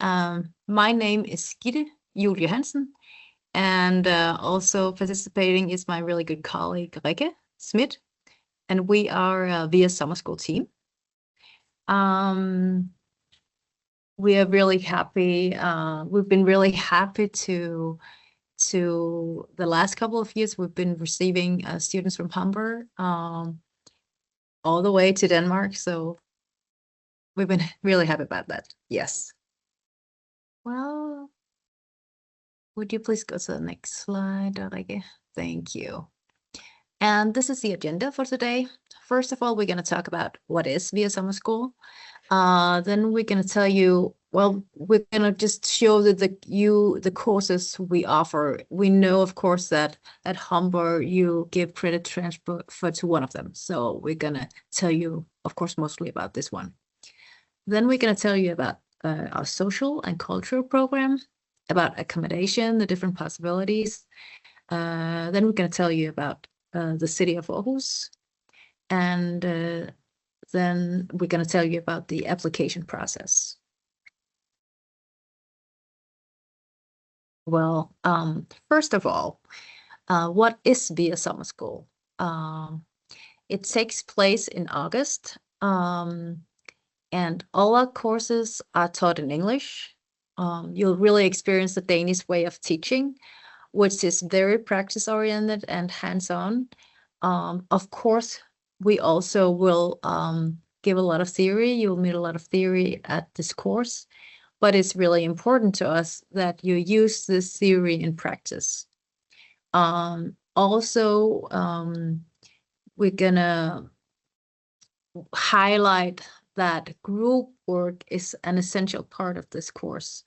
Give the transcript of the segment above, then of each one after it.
My name is Gitte Julie Hansen, and also participating is my really good colleague Rikke Schmidt, and we are a VIA Summer School team. We are really happy. We've been really happy to the last couple of years. We've been receiving students from Hamburg all the way to Denmark, so we've been really happy about that. Yes. Well, would you please go to the next slide, Rikke? Thank you. And this is the agenda for today. First of all, we're going to talk about what is VIA Summer School. Then we're going to tell you, well, we're going to just show that the courses we offer. We know, of course, that at Hamburg you give credit transfer to one of them. So we're going to tell you, of course, mostly about this one. Then we're going to tell you about our social and cultural program, about accommodation, the different possibilities. Then we're going to tell you about the city of Aarhus, and then we're going to tell you about the application process. Well, first of all, what is VIA Summer School? It takes place in August, and all our courses are taught in English. You'll really experience the Danish way of teaching, which is very practice-oriented and hands-on. Of course, we also will give a lot of theory. You'll meet a lot of theory at this course, but it's really important to us that you use this theory in practice. Also, we're gonna highlight that group work is an essential part of this course.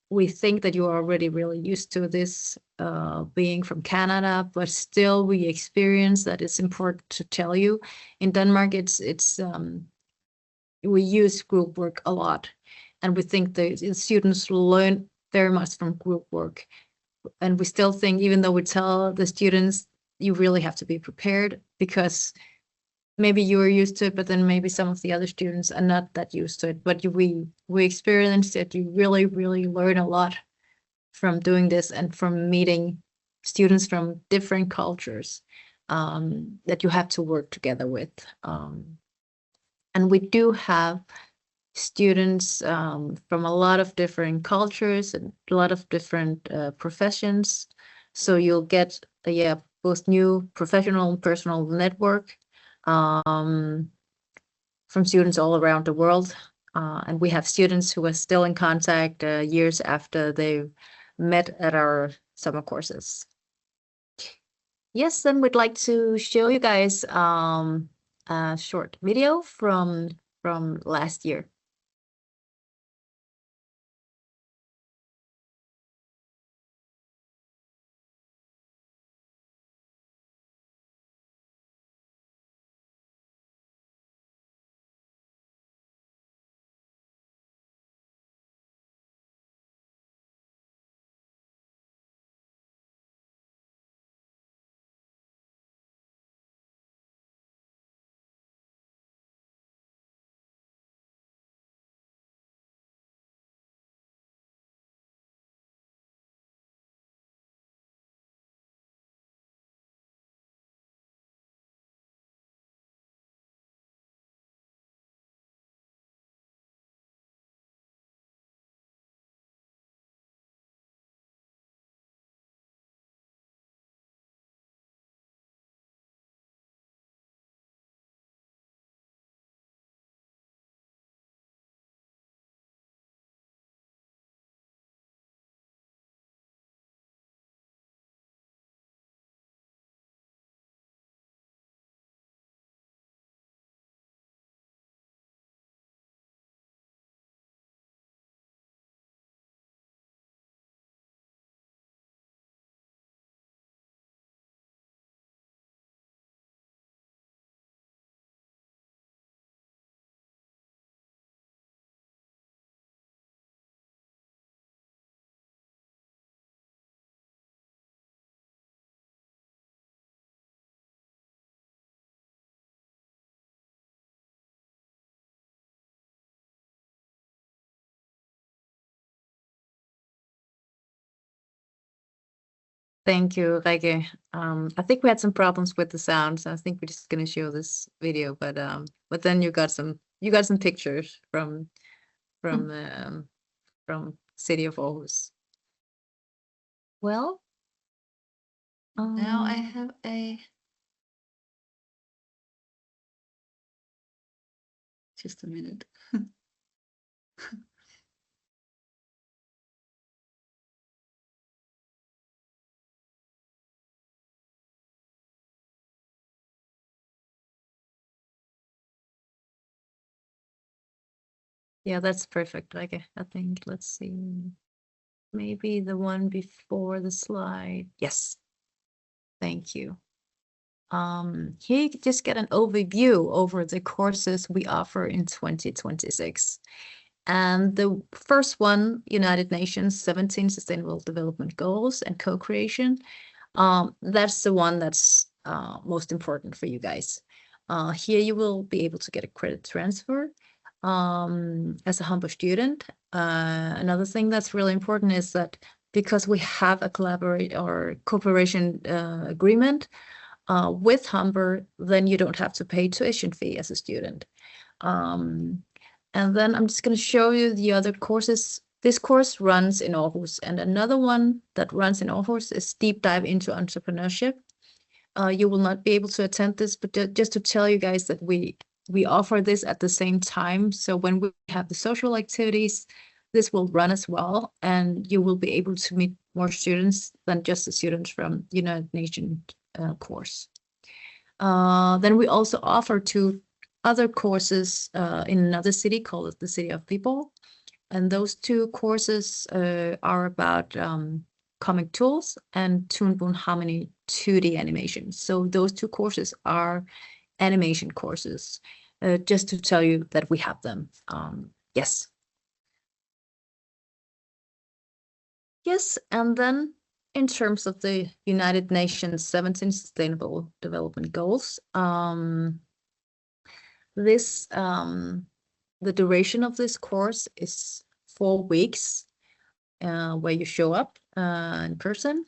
We think that you are already really used to this being from Canada, but still we experience that it's important to tell you. In Denmark, we use group work a lot, and we think the students learn very much from group work. And we still think, even though we tell the students, you really have to be prepared, because maybe you are used to it, but then maybe some of the other students are not that used to it. But we experienced that you really, really learn a lot from doing this and from meeting students from different cultures that you have to work together with. And we do have students from a lot of different cultures and a lot of different professions. So you'll get both new professional and personal network from students all around the world. And we have students who are still in contact years after they've met at our summer courses. Yes, then we'd like to show you guys a short video from last year. Thank you, Regge. I think we had some problems with the sound, so I think we're just gonna show this video, but then you got some pictures from City of Aarhus. Well, Now I um, have a just a minute. yeah, that's perfect, Regge. I think, let's see, maybe the one before the slide. Yes, thank you. Here you can just get an overview over the courses we offer in 2026. And the first one, United Nations 17 Sustainable Development Goals and Co-Creation, that's the one that's most important for you guys. Here you will be able to get a credit transfer as a Humber student. Another thing that's really important is that because we have a collaborate or cooperation agreement with Humber, then you don't have to pay tuition fee as a student. And then I'm just going to show you the other courses. This course runs in Aarhus, and another one that runs in Aarhus is Deep Dive into Entrepreneurship. You will not be able to attend this, but just to tell you guys that we offer this at the same time. So when we have the social activities, this will run as well, and you will be able to meet more students than just the students from United Nations course. Then we also offer two other courses in another city called the City of People. And those two courses are about comic tools and Toon Boom Harmony 2D animation. So those two courses are animation courses, just to tell you that we have them. Yes. Yes, and then in terms of the United Nations 17 Sustainable Development Goals, this the duration of this course is 4 weeks, where you show up in person.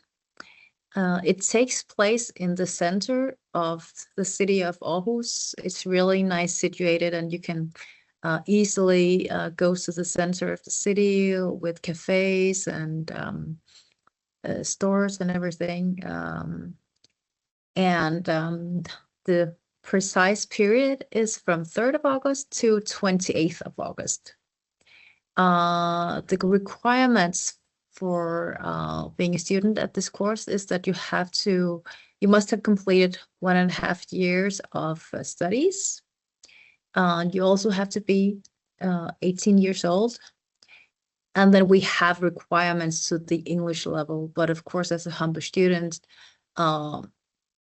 It takes place in the center of the city of Aarhus. It's really nice situated, and you can easily go to the center of the city with cafes and stores and everything. And the precise period is from 3rd of August to 28th of August. The requirements for being a student at this course is that you must have completed 1.5 years of studies. You also have to be 18 years old. And then we have requirements to the English level. But of course, as a Humber student,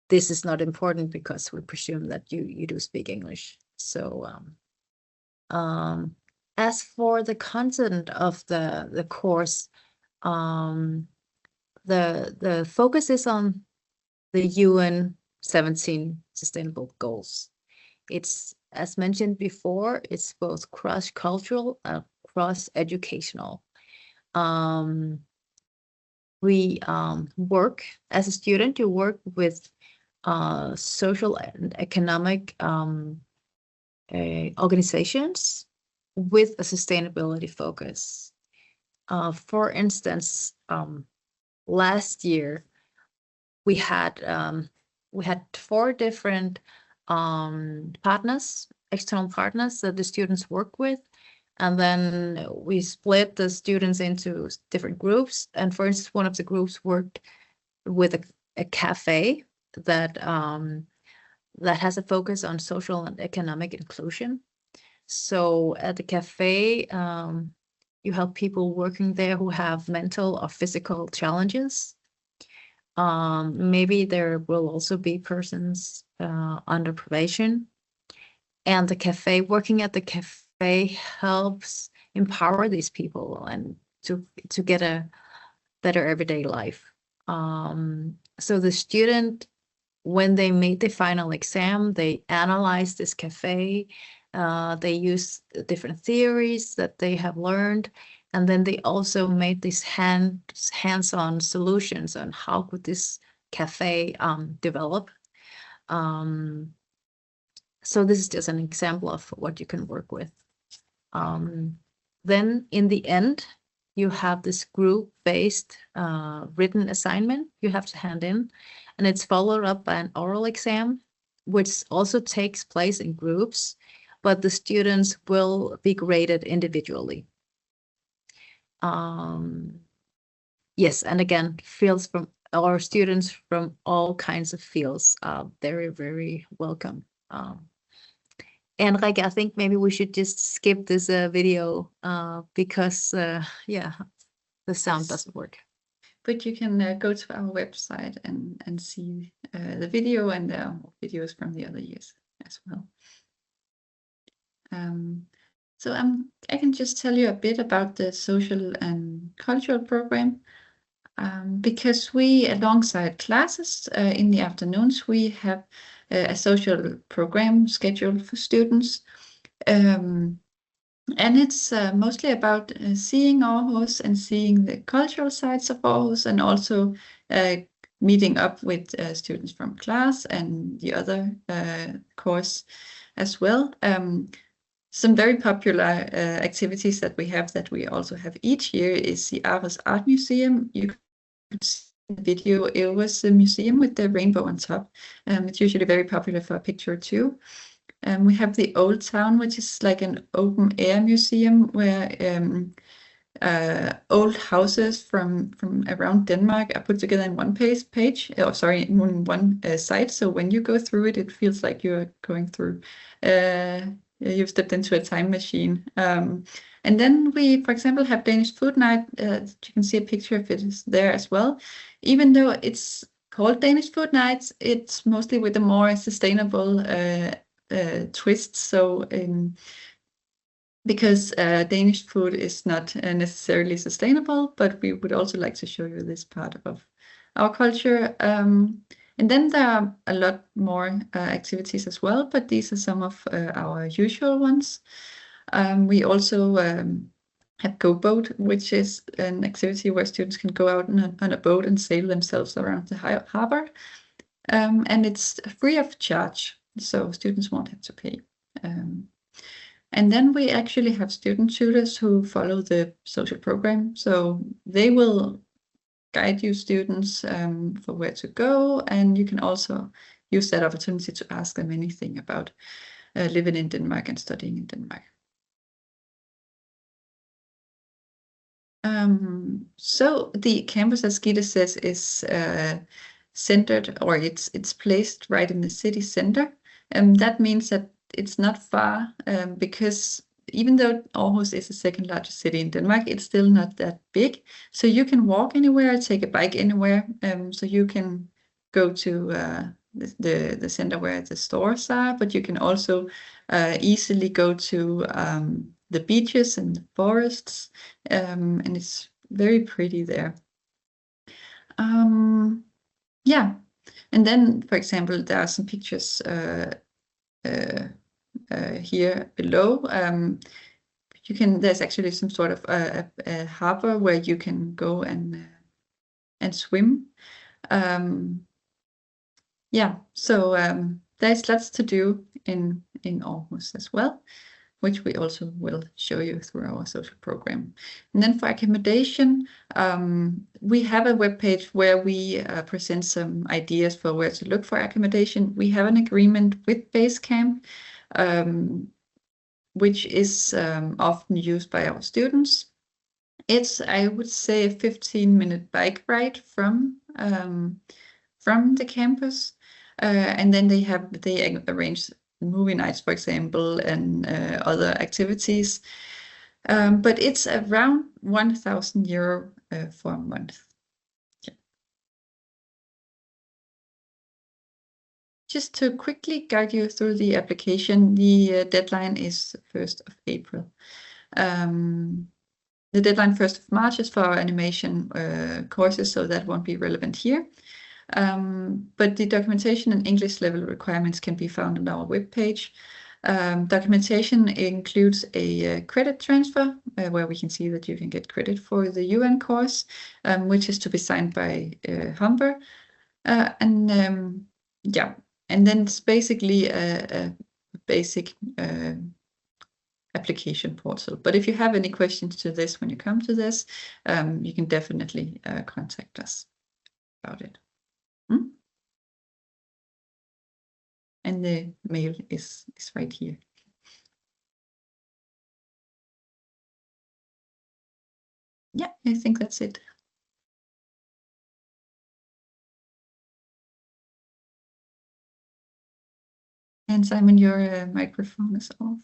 this is not important because we presume that you do speak English. So as for the content of the course, the focus is on the UN 17 Sustainable Goals. It's, as mentioned before, it's both cross-cultural and cross-educational. We work as a student, you work with social and economic organizations with a sustainability focus. For instance, last year we had 4 different partners, external partners that the students work with. And then we split the students into different groups. And for instance, one of the groups worked with a cafe that has a focus on social and economic inclusion. So at the cafe, you help people working there who have mental or physical challenges. Maybe there will also be persons under probation. And the cafe, working at the cafe helps empower these people and to get a better everyday life. So the student, when they made the final exam, they analyzed this cafe. They use different theories that they have learned, And then they also made these hands-on solutions on how could this cafe develop. So this is just an example of what you can work with. Then in the end, you have this group-based written assignment you have to hand in, and it's followed up by an oral exam, which also takes place in groups, but the students will be graded individually. Yes, and again, fields from our students from all kinds of fields are very, very welcome. And Rikke, I think maybe we should just skip this video because, yeah, the sound doesn't work. But you can go to our website and see the video and videos from the other years as well. So I can just tell you a bit about the social and cultural program. Because we, alongside classes in the afternoons, we have a social program scheduled for students. And it's mostly about seeing Aarhus and seeing the cultural sides of Aarhus, and also meeting up with students from class and the other course as well. Some very popular activities that we also have each year is the Aarhus Art Museum. You could see the video. It was a museum with the rainbow on top. It's usually very popular for a picture too. We have the Old Town, which is like an open air museum where old houses from around Denmark are put together in one page. Oh, sorry, in one site. So when you go through it, it feels like you're going through. You've stepped into a time machine. And then we, for example, have Danish Food Night. You can see a picture of it is there as well. Even though it's called Danish Food Nights, it's mostly with a more sustainable twist. So because Danish food is not necessarily sustainable, but we would also like to show you this part of our culture. And then there are a lot more activities as well, but these are some of our usual ones. We also have Go Boat, which is an activity where students can go out on a boat and sail themselves around the harbor. And it's free of charge, so students won't have to pay. And then we actually have student tutors who follow the social program. So they will guide you students for where to go. And you can also use that opportunity to ask them anything about living in Denmark and studying in Denmark. So the campus, as Gitte says, is centered, or it's placed right in the city center. That means that it's not far, because even though Aarhus is the second largest city in Denmark, it's still not that big. So you can walk anywhere, take a bike anywhere. So you can go to the center where the stores are, but you can also easily go to the beaches and the forests, and it's very pretty there. Yeah, and then, for example, there are some pictures here below. There's actually some sort of a harbor where you can go and swim. Yeah, so there's lots to do in Aarhus as well, which we also will show you through our social program. And then for accommodation, we have a webpage where we present some ideas for where to look for accommodation. We have an agreement with Basecamp, which is often used by our students. It's, I would say, a 15-minute bike ride from the campus. And then they arrange movie nights, for example, and other activities. But it's around 1,000 euro for a month. Yeah. Just to quickly guide you through the application, the deadline is 1st of April. The deadline 1st of March is for our animation courses, so that won't be relevant here. But the documentation and English level requirements can be found on our webpage. Documentation includes a credit transfer where we can see that you can get credit for the UN course, which is to be signed by Humber. Yeah, and then it's basically a basic application portal. But if you have any questions to this when you come to this, you can definitely contact us about it. And the mail is right here. Yeah, I think that's it. And Simon, your microphone is off.